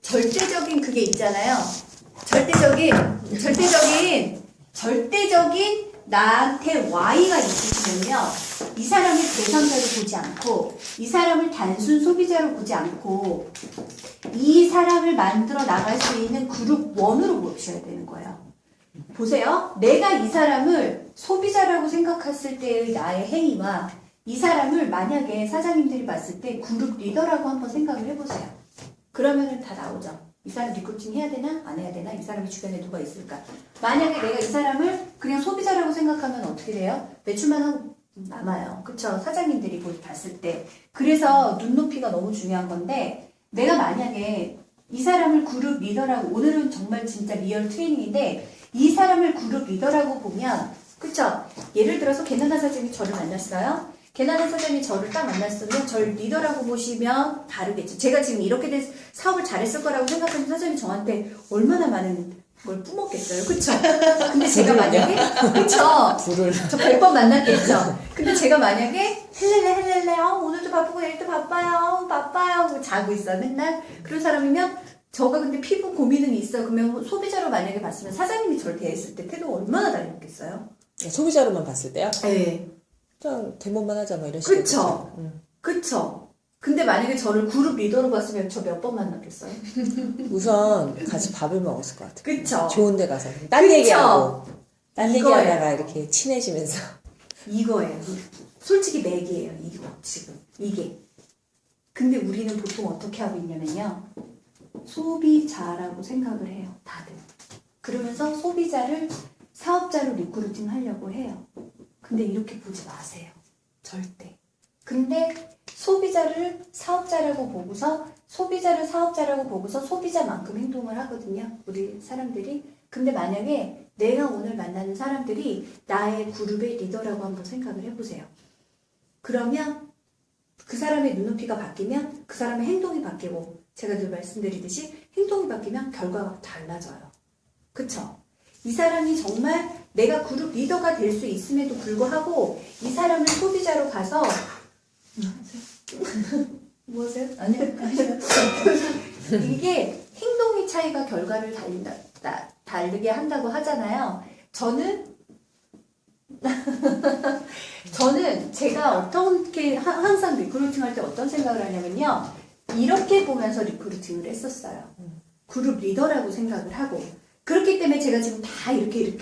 절대적인 그게 있잖아요. 절대적인 나한테 Y가 있으시면요. 이 사람을 대상자로 보지 않고, 이 사람을 단순 소비자로 보지 않고, 이 사람을 만들어 나갈 수 있는 그룹 1으로 보셔야 되는 거예요. 보세요. 내가 이 사람을 소비자라고 생각했을 때의 나의 행위와 이 사람을 만약에 사장님들이 봤을 때 그룹 리더라고 한번 생각을 해보세요. 그러면은 다 나오죠. 이 사람 리크루팅 해야 되나? 안 해야 되나? 이 사람이 주변에 누가 있을까? 만약에 내가 이 사람을 그냥 소비자라고 생각하면 어떻게 돼요? 매출만 하고 남아요. 그쵸? 사장님들이 봤을 때. 그래서 눈높이가 너무 중요한 건데, 내가 만약에 이 사람을 그룹 리더라고, 오늘은 정말 진짜 리얼 트레이닝인데, 이 사람을 그룹 리더라고 보면, 그쵸? 예를 들어서 개나다 사장님이 저를 만났어요. 개나다 사장님이 저를 딱 만났으면 저를 리더라고 보시면 다르겠죠. 제가 지금 이렇게 된 사업을 잘했을 거라고 생각하면 사장님이 저한테 얼마나 많은 걸 뿜었겠어요. 그쵸? 근데 제가 만약에, 그쵸? 저 100번 만났겠죠? 근데 제가 만약에 헬렐레 오늘도 바쁘고 내일도 바빠요 자고 있어 맨날. 그런 사람이면 저가 근데 피부 고민은 있어. 그러면 소비자로 만약에 봤으면 사장님이 저를 대했을 때 태도가 얼마나 다르겠어요? 소비자로만 봤을 때요? 네. 그냥 대모만 하자 뭐 이런 식으로. 그쵸. 근데 만약에 저를 그룹 리더로 봤으면 저 몇 번 만났겠어요? 우선 같이 밥을 먹었을 것 같아요. 그쵸. 좋은 데 가서 딴 얘기하고 딴 얘기하다가 이렇게 친해지면서. 이거예요. 솔직히 맥이에요. 이거 지금 이게. 근데 우리는 보통 어떻게 하고 있냐면요. 소비자라고 생각을 해요. 다들. 그러면서 소비자를 사업자로 리크루팅 하려고 해요. 근데 이렇게 보지 마세요. 절대. 근데 소비자를 사업자라고 보고서 소비자만큼 행동을 하거든요. 우리 사람들이. 근데 만약에 내가 오늘 만나는 사람들이 나의 그룹의 리더라고 한번 생각을 해보세요. 그러면 그 사람의 눈높이가 바뀌면 그 사람의 행동이 바뀌고, 제가 늘 말씀드리듯이 행동이 바뀌면 결과가 달라져요. 그쵸? 이 사람이 정말 내가 그룹 리더가 될 수 있음에도 불구하고 이 사람을 소비자로 봐서 뭐 하세요? 아니요. 이게 행동의 차이가 결과를 다르게 한다고 하잖아요. 저는 제가 어떻게 항상 리크루팅 할 때 어떤 생각을 하냐면요. 이렇게 보면서 리크루팅을 했었어요. 그룹 리더라고 생각을 하고. 그렇기 때문에 제가 지금 다 이렇게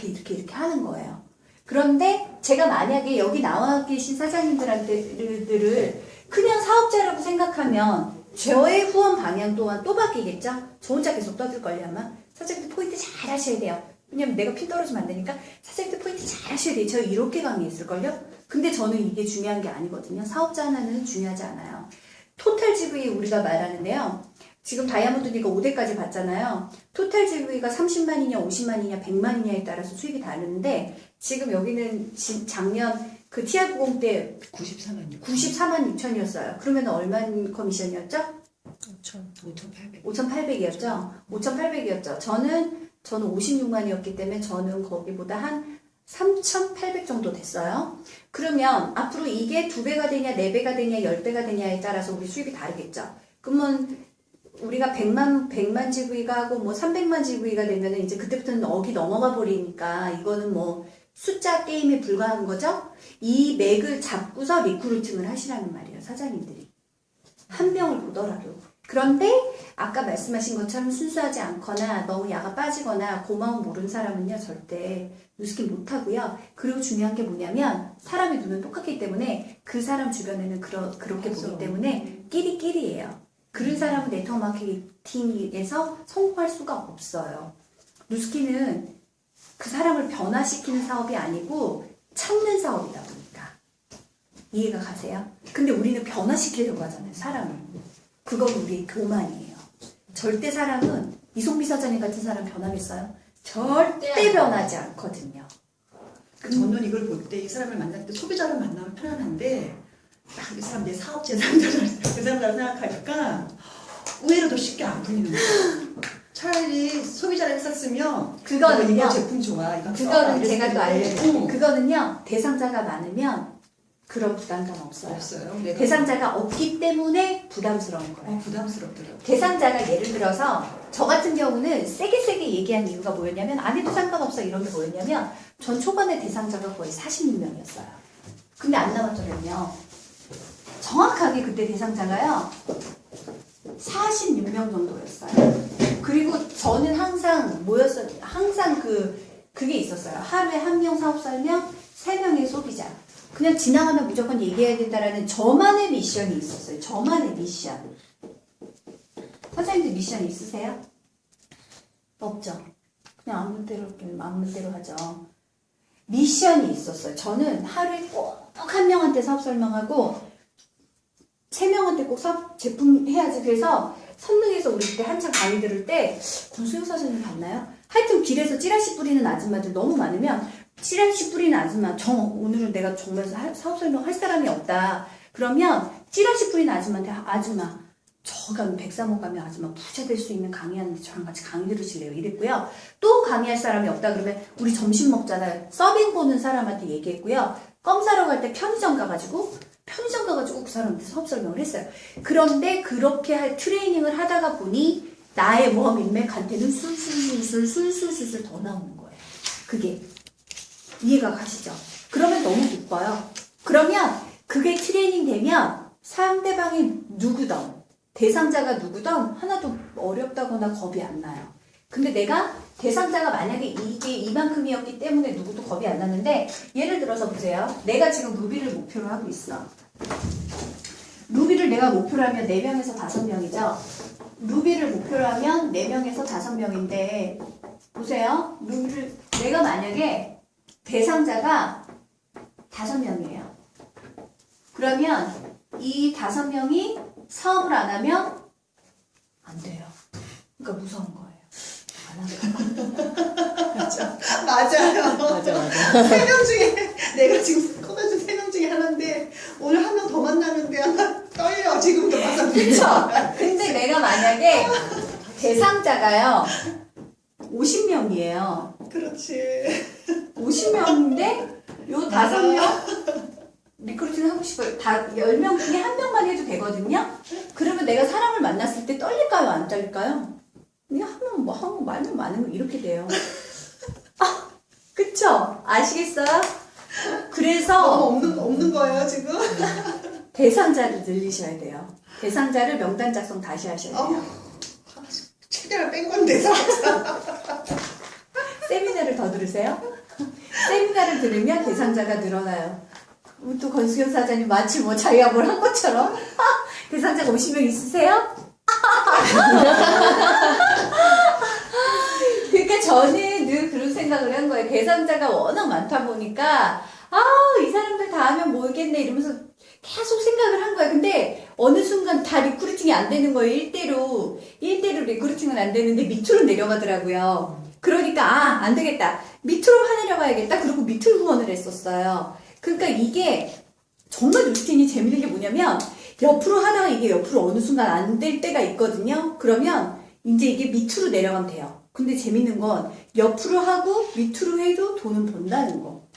하는 거예요. 그런데 제가 만약에 여기 나와 계신 사장님들을 그냥 사업자라고 생각하면 저의 후원 방향 또한 또 바뀌겠죠? 저 혼자 계속 떠들걸요 아마. 사장님들 포인트 잘 하셔야 돼요. 왜냐면 내가 핀 떨어지면 안 되니까 사장님들 포인트 잘 하셔야 돼요. 저 이렇게 강의했을걸요? 근데 저는 이게 중요한 게 아니거든요. 사업자 하나는 중요하지 않아요. 토탈 GV 우리가 말하는데요. 지금 다이아몬드니까 5대까지 봤잖아요. 토탈 GV가 30만이냐 50만이냐 100만이냐에 따라서 수익이 다르는데, 지금 여기는 작년 그 TR90 때 94만 6천이었어요. 그러면 얼마 커미션이었죠? 5,800이었죠? 5,800이었죠. 저는 56만이었기 때문에 저는 거기보다 한 3,800 정도 됐어요. 그러면 앞으로 이게 2배가 되냐 4배가 되냐 10배가 되냐에 따라서 우리 수익이 다르겠죠. 그러면 우리가 100만 GV가 하고 뭐 300만 GV가 되면은 이제 그때부터는 억이 넘어가 버리니까 이거는 뭐 숫자 게임에 불과한 거죠. 이 맥을 잡고서 리크루팅을 하시라는 말이에요. 사장님들이. 한 명을 보더라도. 그런데 아까 말씀하신 것처럼 순수하지 않거나 너무 야가 빠지거나 고마움 모르는 사람은요. 절대 뉴스킨 못하고요. 그리고 중요한 게 뭐냐면 사람의 눈은 똑같기 때문에 그 사람 주변에는 그렇게 보기 때문에 끼리끼리예요. 그런 사람은 네트워크 마케팅에서 성공할 수가 없어요. 뉴스킨은 그 사람을 변화시키는 사업이 아니고 찾는 사업이다 보니까. 이해가 가세요? 근데 우리는 변화시키려고 하잖아요, 사람을. 그건 우리의 교만이에요. 절대 사람은 이송비 사장님 같은 사람 변하겠어요? 절대 변하지 않거든요. 저는 이걸 볼 때 이 사람을 만날 때 소비자를 만나면 편안한데 딱 이 사람 내 사업 재산자를 그 사람이라고 생각하니까 의외로 더 쉽게 안 풀리는 거예요. 차라리 소비자를 했었으면 그거는요. 이거 제품 좋아. 이거 그거는 제가 또 알려드릴게요. 그거는요. 대상자가 많으면 그런 부담감 없어요. 없어요. 내가 대상자가 없기 때문에 부담스러운 거예요. 부담스럽더라고요. 대상자가 예를 들어서 저 같은 경우는 세게 얘기한 이유가 뭐였냐면 안 해도 상관없어 이런 게 뭐였냐면 전 초반에 대상자가 거의 46명이었어요. 근데 안 남았죠 몇 명. 정확하게 그때 대상자가요 46명 정도였어요. 그리고 저는 항상 항상 그게 있었어요. 하루에 한 명 사업 설명, 3명의 소비자. 그냥 지나가면 무조건 얘기해야 된다라는 저만의 미션이 있었어요. 저만의 미션. 선생님들 미션 있으세요? 없죠. 그냥 아무 대로 하죠. 미션이 있었어요. 저는 하루에 꼭 한 명한테 사업 설명하고 3명한테 꼭 사업 제품 해야지. 그래서 선릉에서 우리 그때 한참 강의 들을 때 권수영 사장님 봤나요? 하여튼 길에서 찌라시 뿌리는 아줌마들 너무 많으면 찌라시 뿌리는 아줌마 오늘은 내가 정말 사업 설명할 사람이 없다. 그러면 찌라시 뿌리는 아줌마한테 아줌마 저 가면 백사모 가면 아줌마 부자 될 수 있는 강의하는데 저랑 같이 강의 들으실래요? 이랬고요. 또 강의할 사람이 없다 그러면 우리 점심 먹잖아요. 서빙 보는 사람한테 얘기했고요. 껌 사러 갈 때 편의점 가가지고 그 사람한테 사업 설명을 했어요. 그런데 그렇게 트레이닝을 하다가 보니 나의 모험 인맥한테는 술술 더 나오는 거예요. 그게 이해가 가시죠? 그러면 너무 기뻐요. 그러면 그게 트레이닝 되면 상대방이 누구든 대상자가 누구든 하나도 어렵다거나 겁이 안 나요. 근데 내가 대상자가 만약에 이게 이만큼이었기 때문에 누구도 겁이 안 나는데 예를 들어서 보세요. 내가 지금 루비를 목표로 하고 있어. 루비를 내가 목표로 하면 4명에서 5명이죠. 루비를 목표로 하면 4명에서 5명인데 보세요. 루비를 내가 만약에 대상자가 5명이에요. 그러면 이 5명이 사업을 안 하면 안 돼요. 그러니까 무서운 거예요. 안 하면. 맞아. 맞아요. 맞아. 3명 중에 내가 지금 꼽아준 3명 중에 하나인데 오늘 한 명 더 만나는데 하나 떨려. 지금도 막상 그쵸? 근데 내가 만약에 대상자가요 50명이에요. 그렇지. 50명인데 요 5명 리크루팅 하고 싶어요. 10명 중에 1명만 해도 되거든요. 그러면 내가 사람을 만났을 때 떨릴까요? 안 떨릴까요? 그냥 한명 많으면 이렇게 돼요. 아, 그쵸? 아시겠어요? 그래서 없는 거예요 지금? 대상자를 늘리셔야 돼요. 대상자를 명단 작성 다시 하셔야 돼요. 최대한 뺀 건데 세미나를 더 들으세요? 세미나를 들으면 대상자가 늘어나요. 또 권수경 사장님 마치 뭐 자기가 뭘 한 것처럼 대상자가 50명 있으세요? 그러니까 저는 늘 그런 생각을 한 거예요. 대상자가 워낙 많다 보니까 이 사람들 다 하면 모르겠네 이러면서 계속 생각을 한 거야. 근데 어느 순간 다 리크루팅이 안 되는 거예요. 1대로 리크루팅은 안 되는데 밑으로 내려가더라고요. 그러니까 안 되겠다. 밑으로 내려가야겠다. 그리고 밑으로 후원을 했었어요. 그러니까 이게 정말 루틴이 재밌는 게 뭐냐면 옆으로 하다가 이게 옆으로 어느 순간 안 될 때가 있거든요. 그러면 이제 이게 밑으로 내려가면 돼요. 근데 재밌는 건 옆으로 하고 밑으로 해도 돈은 번다는 거.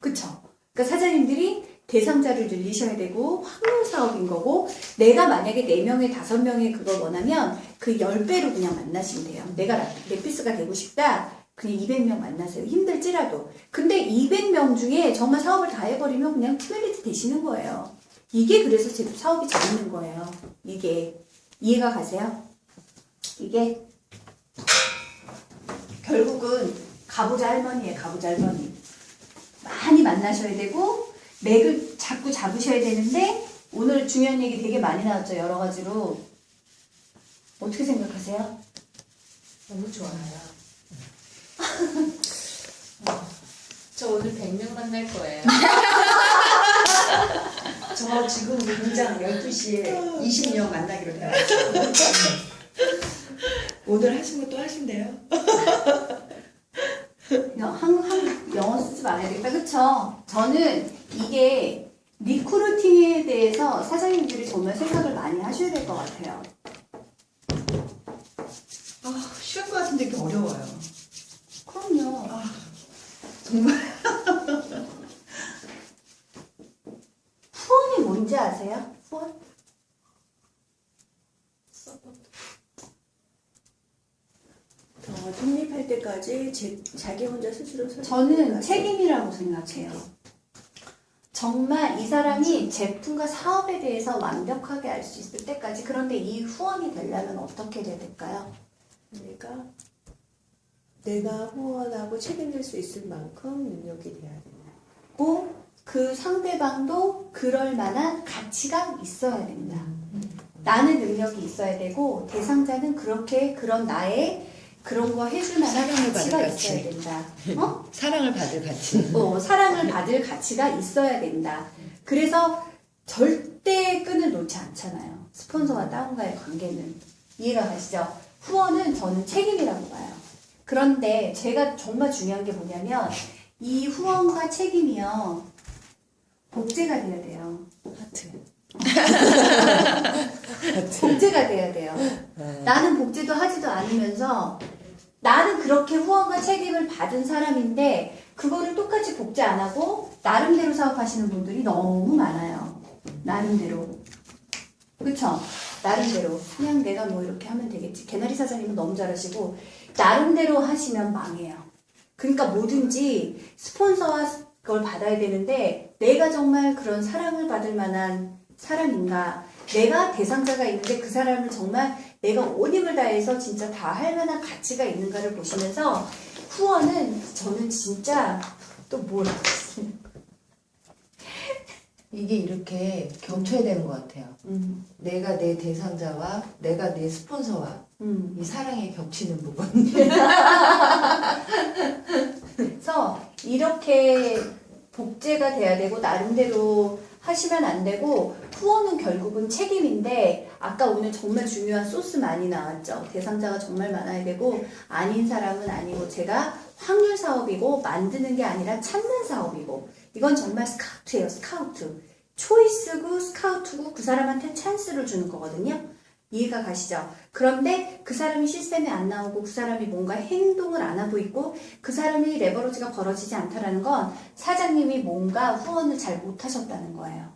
그쵸? 그러니까 사장님들이 대상자를 늘리셔야 되고 확률 사업인 거고 내가 만약에 4명에 5명에 그걸 원하면 그 10배로 그냥 만나시면 돼요. 내가 랩피스가 되고 싶다. 그냥 200명 만나세요. 힘들지라도. 근데 200명 중에 정말 사업을 다 해버리면 그냥 팀멜리트 되시는 거예요. 이게 그래서 제 사업이 재밌는 거예요. 이게 이해가 가세요? 이게 결국은 가부자 할머니예요. 가부자 할머니. 많이 만나셔야 되고 맥을 자꾸 잡으셔야 되는데 오늘 중요한 얘기 되게 많이 나왔죠. 여러 가지로. 어떻게 생각하세요? 너무 좋아요. 저 오늘 100명 만날 거예요. 저 지금 당장 12시에 20명 만나기로 되었어요. 오늘 하신 거 또 하신대요. 영어 쓰지 말아야 되겠다. 그쵸? 저는 이게 리크루팅에 대해서 사장님들이 정말 생각을 많이 하셔야 될 것 같아요. 쉬운 거 같은데 이게 어려워요. 그럼요. 정말. 독립할 때까지 자기 혼자 스스로 설 저는 때까지. 책임이라고 생각해요. 정말 이 사람이 제품과 사업에 대해서 완벽하게 알 수 있을 때까지. 그런데 이 후원이 되려면 어떻게 돼야 될까요? 그러니까 내가 후원하고 책임질 수 있을 만큼 능력이 돼야 된다. 고, 그 상대방도 그럴 만한 가치가 있어야 된다. 나는 능력이 있어야 되고 대상자는 그렇게 그런 나의 그런 거 해줄 만한 사랑을 가치가 받을 있어야 가치. 된다. 어? 사랑을 받을 가치. 사랑을 받을 가치가 있어야 된다. 그래서 절대 끈을 놓지 않잖아요. 스폰서와 다운과의 관계는. 이해가 가시죠? 후원은 저는 책임이라고 봐요. 그런데 제가 정말 중요한 게 뭐냐면 이 후원과 책임이요. 복제가 돼야 돼요. 하트. 복제가 돼야 돼요. 나는 복제도 하지도 않으면서 나는 그렇게 후원과 책임을 받은 사람인데 그거를 똑같이 복제 안 하고 나름대로 사업하시는 분들이 너무 많아요. 나름대로. 그쵸? 나름대로. 그냥 내가 뭐 이렇게 하면 되겠지. 개나리 사장님은 너무 잘하시고 나름대로 하시면 망해요. 그러니까 뭐든지 스폰서와 그걸 받아야 되는데 내가 정말 그런 사랑을 받을 만한 사람인가, 내가 대상자가 있는데 그 사람을 정말 내가 온 힘을 다해서 진짜 다 할 만한 가치가 있는가를 보시면서 후원은 저는 진짜 또 뭐라고 했어요? 이게 이렇게 겹쳐야 되는 것 같아요. 내가 내 대상자와 내가 내 스폰서와 이 사랑이 겹치는 부분. 그래서 이렇게 복제가 돼야 되고 나름대로 하시면 안 되고 후원은 결국은 책임인데 아까 오늘 정말 중요한 소스 많이 나왔죠. 대상자가 정말 많아야 되고 아닌 사람은 아니고 제가 확률 사업이고 만드는 게 아니라 찾는 사업이고 이건 정말 스카우트예요. 스카우트. 초이스고 스카우트고 그 사람한테 찬스를 주는 거거든요. 이해가 가시죠? 그런데 그 사람이 시스템에 안 나오고 그 사람이 뭔가 행동을 안 하고 있고 그 사람이 레버러지가 벌어지지 않다라는 건 사장님이 뭔가 후원을 잘 못하셨다는 거예요.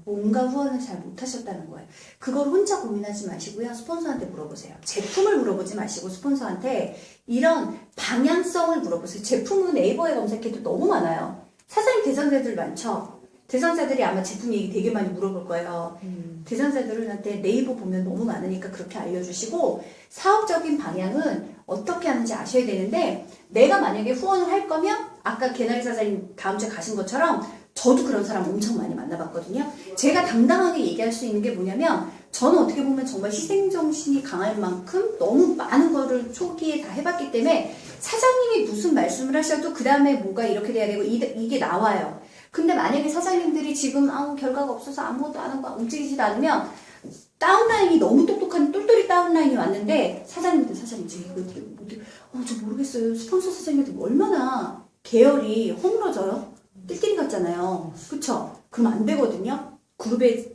뭔가 후원을 잘 못하셨다는 거예요. 그걸 혼자 고민하지 마시고요. 스폰서한테 물어보세요. 제품을 물어보지 마시고 스폰서한테 이런 방향성을 물어보세요. 제품은 네이버에 검색해도 너무 많아요. 사장님 대상자들 많죠? 대상자들이 아마 제품 얘기 되게 많이 물어볼 거예요. 대상자들한테 네이버 보면 너무 많으니까 그렇게 알려주시고 사업적인 방향은 어떻게 하는지 아셔야 되는데 내가 만약에 후원을 할 거면 아까 개나리 사장님 다음 주에 가신 것처럼 저도 그런 사람 엄청 많이 만나봤거든요. 제가 당당하게 얘기할 수 있는 게 뭐냐면 저는 어떻게 보면 정말 희생정신이 강할 만큼 너무 많은 거를 초기에 다 해봤기 때문에 사장님이 무슨 말씀을 하셔도 그 다음에 뭐가 이렇게 돼야 되고 이게 나와요. 근데 만약에 사장님들이 지금 결과가 없어서 아무것도 안 하고 움직이지도 않으면 다운라인이 너무 똑똑한 똘똘이 다운라인이 왔는데 사장님 저 모르겠어요. 스폰서 사장님들 얼마나 계열이 허물어져요? 띨띨이 같잖아요. 그쵸? 그럼 안 되거든요. 그룹에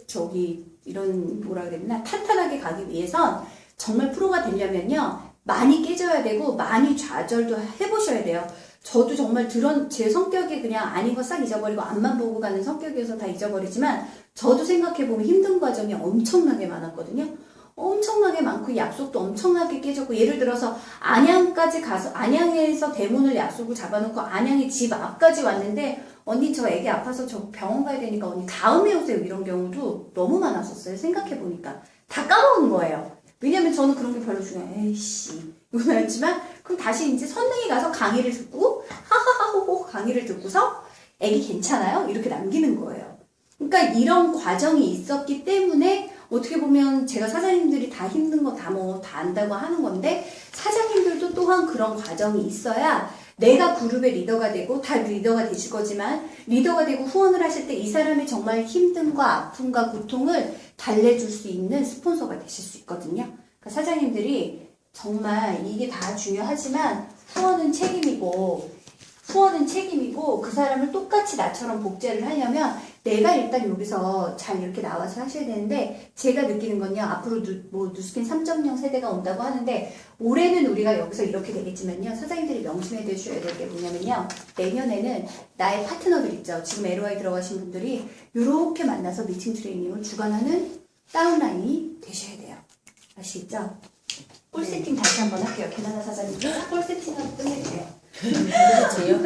이런 뭐라 그래야 되나 탄탄하게 가기 위해선 정말 프로가 되려면요 많이 깨져야 되고 많이 좌절도 해보셔야 돼요. 저도 정말 제 성격이 그냥 아닌 거 싹 잊어버리고 앞만 보고 가는 성격이어서 다 잊어버리지만 저도 생각해보면 힘든 과정이 엄청나게 많았거든요. 엄청나게 많고 약속도 엄청나게 깨졌고 예를 들어서 안양까지 가서 안양에서 대문을 약속을 잡아놓고 안양에 집 앞까지 왔는데 언니 저 애기 아파서 저 병원 가야 되니까 언니 다음에 오세요 이런 경우도 너무 많았었어요. 생각해보니까 다 까먹은 거예요. 왜냐면 저는 그런 게 별로 에이씨 이건 알지만 그럼 다시 이제 선릉에 가서 강의를 듣고 하하하호호 강의를 듣고서 애기 괜찮아요? 이렇게 남기는 거예요. 그러니까 이런 과정이 있었기 때문에 어떻게 보면 제가 사장님들이 다 힘든 거 다 안다고 하는 건데 사장님들도 또한 그런 과정이 있어야 내가 그룹의 리더가 되고 다 리더가 되실 거지만 리더가 되고 후원을 하실 때 이 사람이 정말 힘듦과 아픔과 고통을 달래줄 수 있는 스폰서가 되실 수 있거든요. 그러니까 사장님들이 정말 이게 다 중요하지만 후원은 책임이고 그 사람을 똑같이 나처럼 복제를 하려면 내가 일단 여기서 잘 이렇게 나와서 하셔야 되는데 제가 느끼는 건요. 앞으로 누스킨 3.0 세대가 온다고 하는데 올해는 우리가 여기서 이렇게 되겠지만요. 사장님들이 명심해 두셔야 될 게 뭐냐면요. 내년에는 나의 파트너들 있죠. 지금 LOI 들어가신 분들이 이렇게 만나서 미팅 트레이닝을 주관하는 다운라인이 되셔야 돼요. 아시겠죠? 골 세팅 다시 한번 할게요. 개나다 사장님. 골 세팅하고 끝낼게요. 그렇지요?